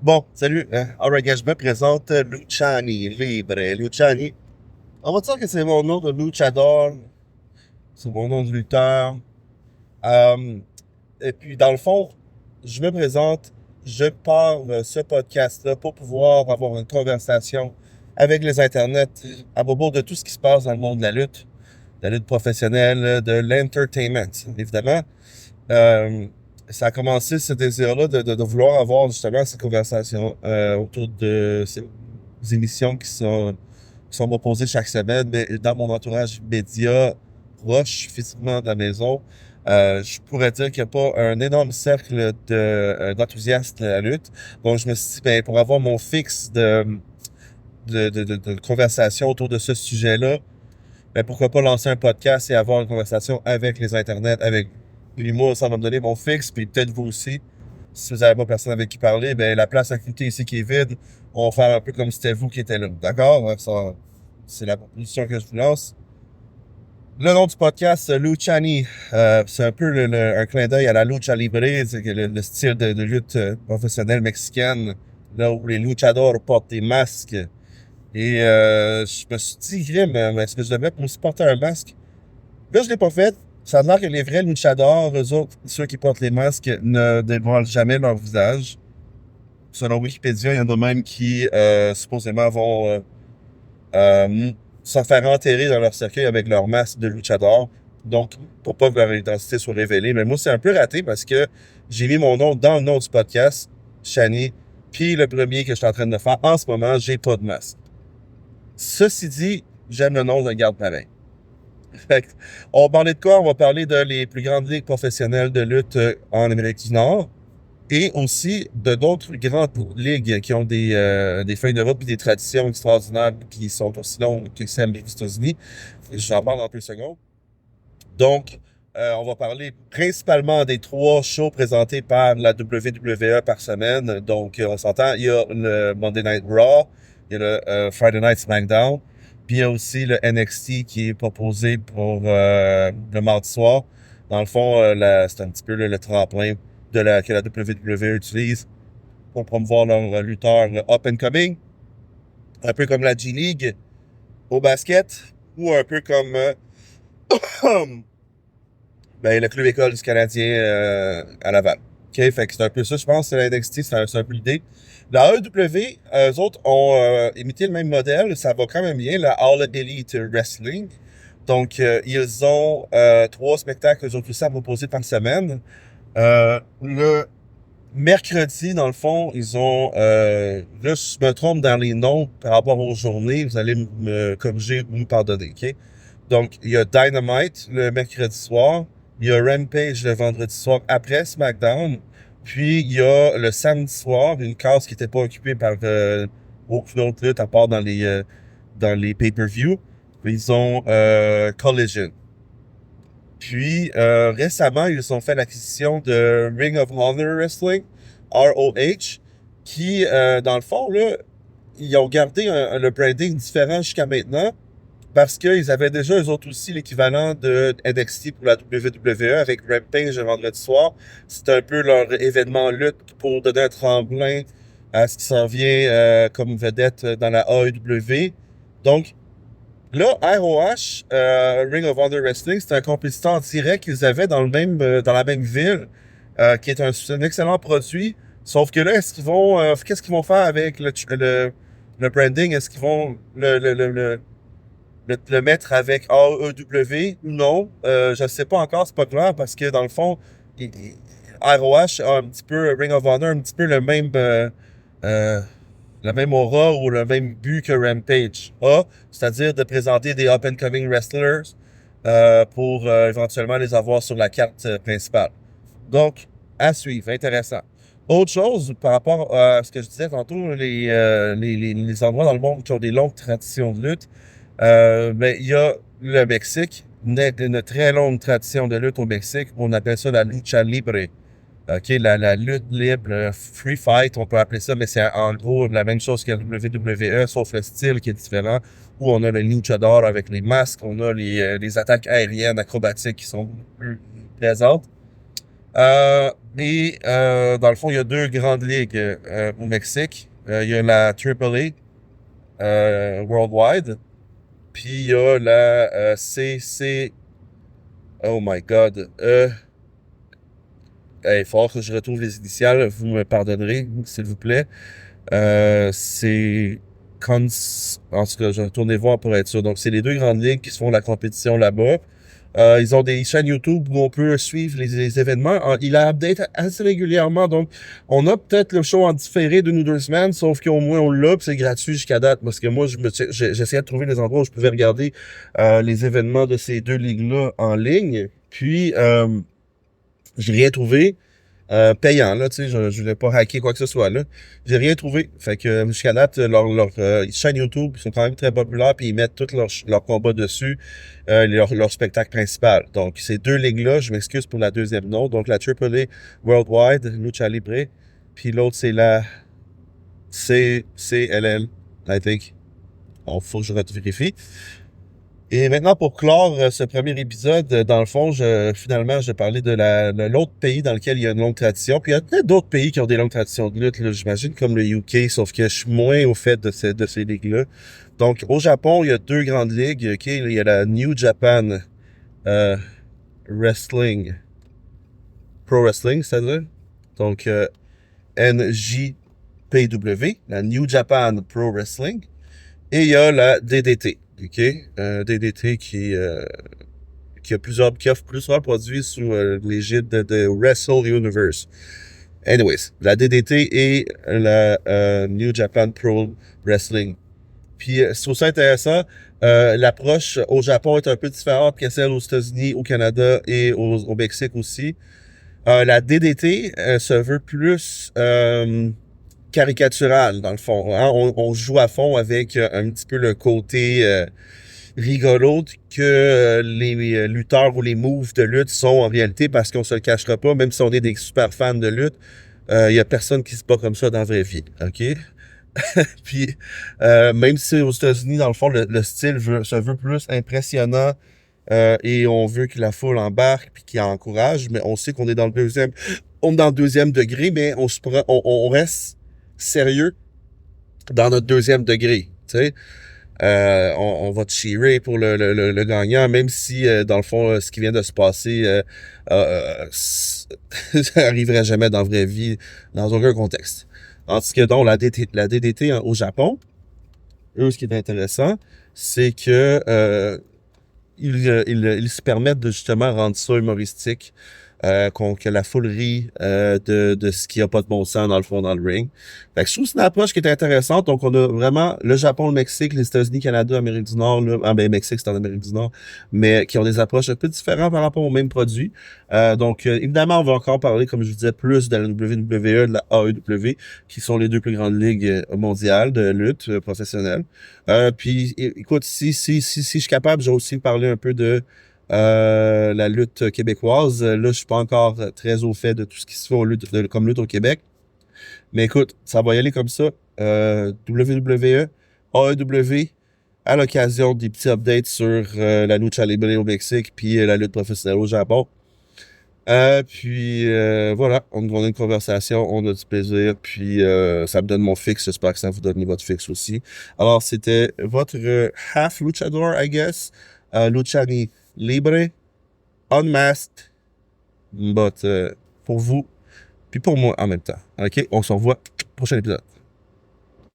Bon, salut. Alright, gars, je me présente Luciani Libre. Luciani, on va dire que c'est mon nom de luchador, c'est mon nom de lutteur. Euh, et puis, dans le fond, je me présente, je parle ce podcast-là pour pouvoir avoir une conversation avec les internets à propos de tout ce qui se passe dans le monde de la lutte professionnelle, de l'entertainment, évidemment. Euh, Ça a commencé ce désir-là de vouloir avoir justement cette conversation autour de ces émissions qui sont proposées chaque semaine, mais dans mon entourage média proche, physiquement de la maison, je pourrais dire qu'il n'y a pas un énorme cercle d'enthousiastes de la lutte. Donc, je me suis dit, ben, pour avoir mon fixe de conversation autour de ce sujet-là, ben pourquoi pas lancer un podcast et avoir une conversation avec les internets, avec lui, moi, ça va me donner mon fixe, puis peut-être vous aussi. Si vous n'avez pas personne avec qui parler, ben la place à côté ici qui est vide, on va faire un peu comme si c'était vous qui étiez là. D'accord? Ça, c'est la proposition que je vous lance. Le nom du podcast, Luchani, c'est un peu un clin d'œil à la lucha libre, c'est que le style de lutte professionnelle mexicaine, là où les luchadors portent des masques. Et je me suis dit, Grim, est-ce que je devrais aussi porter un masque? Là, je l'ai pas fait. Ça a l'air que les vrais luchadors, eux autres, ceux qui portent les masques, ne dévoilent jamais leur visage. Selon Wikipédia, il y en a même qui, supposément, vont euh, se faire enterrer dans leur cercueil avec leur masque de luchador. Donc, pour pas que leur identité soit révélée. Mais moi, c'est un peu raté parce que j'ai mis mon nom dans le nom du podcast, Shani. Puis le premier que je suis en train de faire en ce moment, j'ai pas de masque. Ceci dit, j'aime le nom, je le garde pareil. Fait que, on va parler de quoi? On va parler de les plus grandes ligues professionnelles de lutte en Amérique du Nord et aussi de d'autres grandes ligues qui ont des feuilles de route et des traditions extraordinaires qui sont aussi longues que celles des États-Unis. J'en parle dans deux secondes. Donc, on va parler principalement des trois shows présentés par la WWE par semaine. Donc, on s'entend, il y a le Monday Night Raw, il y a le Friday Night SmackDown, puis il y a aussi le NXT qui est proposé pour le mardi soir. Dans le fond, c'est un petit peu le tremplin que la WWE utilise pour promouvoir leurs lutteurs up and coming, un peu comme la G-League au basket, ou un peu comme ben, le club école du Canadien à Laval. OK? Fait que c'est un peu ça, je pense, c'est la NXT, c'est un peu l'idée. La AEW, eux autres ont imité le même modèle, ça va quand même bien, la All Elite Wrestling. Donc, ils ont trois spectacles, eux autres aussi, à proposer par semaine. Le mercredi, dans le fond, ils ont... là, je me trompe dans les noms par rapport aux journées, vous allez me corriger ou me pardonner, OK? Donc, il y a Dynamite le mercredi soir. Il y a Rampage le vendredi soir après SmackDown. Puis, il y a le samedi soir, une case qui n'était pas occupée par aucune autre lutte à part dans les pay-per-view. Ils ont Collision. Puis, récemment, ils ont fait l'acquisition de Ring of Honor Wrestling, ROH, qui, dans le fond, là, ils ont gardé le branding différent jusqu'à maintenant parce qu'ils avaient déjà, eux autres aussi, l'équivalent de NXT pour la WWE avec Rampage le vendredi soir. C'est un peu leur événement lutte pour donner un tremplin à ce qui s'en vient comme vedette dans la AEW. Donc, là, ROH, Ring of Honor Wrestling, c'est un compétiteur direct qu'ils avaient dans la même ville, qui est un excellent produit. Sauf que là, qu'est-ce qu'ils vont faire avec le branding? Est-ce qu'ils vont le mettre avec AEW ou non? Je ne sais pas encore, c'est pas clair parce que dans le fond, ROH a un petit peu, Ring of Honor, un petit peu euh, le même aura ou le même but que Rampage a, c'est-à-dire de présenter des up-and-coming wrestlers pour éventuellement les avoir sur la carte principale. Donc, à suivre, intéressant. Autre chose par rapport à ce que je disais tantôt, les endroits dans le monde qui ont des longues traditions de lutte, ben, il y a le Mexique, une très longue tradition de lutte au Mexique. On appelle ça la lucha libre. OK, la lutte libre, le free fight, on peut appeler ça, mais c'est en gros la même chose que la WWE, sauf le style qui est différent, où on a le luchador avec les masques, on a les attaques aériennes acrobatiques qui sont plus présentes. Dans le fond, il y a deux grandes ligues au Mexique. Il y a la AAA Worldwide, puis il y a la CC. Oh my God. Il faut que je retrouve les initiales. Vous me pardonnerez, s'il vous plaît. C'est Cons... En tout cas, je vais retourner voir pour être sûr. Donc, c'est les deux grandes ligues qui se font la compétition là-bas. Ils ont des chaînes YouTube où on peut suivre les événements. Il a update assez régulièrement, donc on a peut-être le show en différé d'une ou deux semaines, sauf qu'au moins on l'a, puis c'est gratuit jusqu'à date, parce que moi, j'essayais de trouver des endroits où je pouvais regarder les événements de ces deux ligues-là en ligne. Puis, j'ai rien trouvé payant, là, tu sais, je voulais pas hacker quoi que ce soit, là. J'ai rien trouvé. Fait que jusqu'à date, leur chaîne YouTube, ils sont quand même très populaires, puis ils mettent tous leurs combats dessus, leur spectacle principal. Donc, ces deux ligues-là, je m'excuse pour la deuxième nom, donc la AAA Worldwide, Lucha Libre, puis l'autre, c'est la CCLL, I think. Bon, faut que je vérifie. Et maintenant, pour clore ce premier épisode, dans le fond, finalement, je parlais de l'autre pays dans lequel il y a une longue tradition. Puis il y a peut-être d'autres pays qui ont des longues traditions de lutte, là, j'imagine, comme le UK, sauf que je suis moins au fait de ces ligues-là. Donc, au Japon, il y a deux grandes ligues. OK? Il y a la New Japan euh, Wrestling, Pro Wrestling, c'est-à-dire. Donc, NJPW, la New Japan Pro Wrestling. Et il y a la DDT. OK? DDT qui offre plusieurs produits sous l'égide de Wrestle Universe. Anyways, la DDT et la New Japan Pro Wrestling. Puis, je trouve ça intéressant. L'approche au Japon est un peu différente que celle aux États-Unis, au Canada et au Mexique aussi. La DDT se veut plus caricatural, dans le fond. Hein? On joue à fond avec un petit peu le côté rigolo que les lutteurs ou les moves de lutte sont en réalité, parce qu'on se le cachera pas, même si on est des super fans de lutte, il y a personne qui se bat comme ça dans la vraie vie, OK? Puis, même si aux États-Unis, dans le fond, le style se veut plus impressionnant et on veut que la foule embarque puis qu'il encourage, mais on sait qu'on est dans le deuxième degré, mais on reste sérieux dans notre deuxième degré, tu sais. On va cheerer pour le gagnant, même si, dans le fond, ce qui vient de se passer, ça arriverait jamais dans la vraie vie, dans aucun contexte. En tout cas, donc, la DDT au Japon, eux, ce qui est intéressant, c'est que ils se permettent de justement rendre ça humoristique, que la foule rit de ce qui a pas de bon sens dans le fond dans le ring. Fait que je trouve que c'est une approche qui est intéressante. Donc on a vraiment le Japon, le Mexique, les États-Unis, Canada, Amérique du Nord. Là, Mexique c'est en Amérique du Nord, mais qui ont des approches un peu différentes par rapport aux mêmes produits. Évidemment, on va encore parler, comme je vous disais, plus de la WWE, de la AEW, qui sont les deux plus grandes ligues mondiales de lutte professionnelle. Puis écoute, si je suis capable, j'ai aussi parlé un peu de la lutte québécoise. Là, je suis pas encore très au fait de tout ce qui se fait comme lutte au Québec. Mais écoute, ça va y aller comme ça. WWE, AEW, à l'occasion des petits updates sur la lucha libre au Mexique puis la lutte professionnelle au Japon. Voilà, on a une conversation, on a du plaisir, puis ça me donne mon fixe, j'espère que ça vous donne votre fixe aussi. Alors, c'était votre half luchador, I guess, Luchani Libre, unmasked, but pour vous, puis pour moi en même temps. OK, on se revoit au prochain épisode.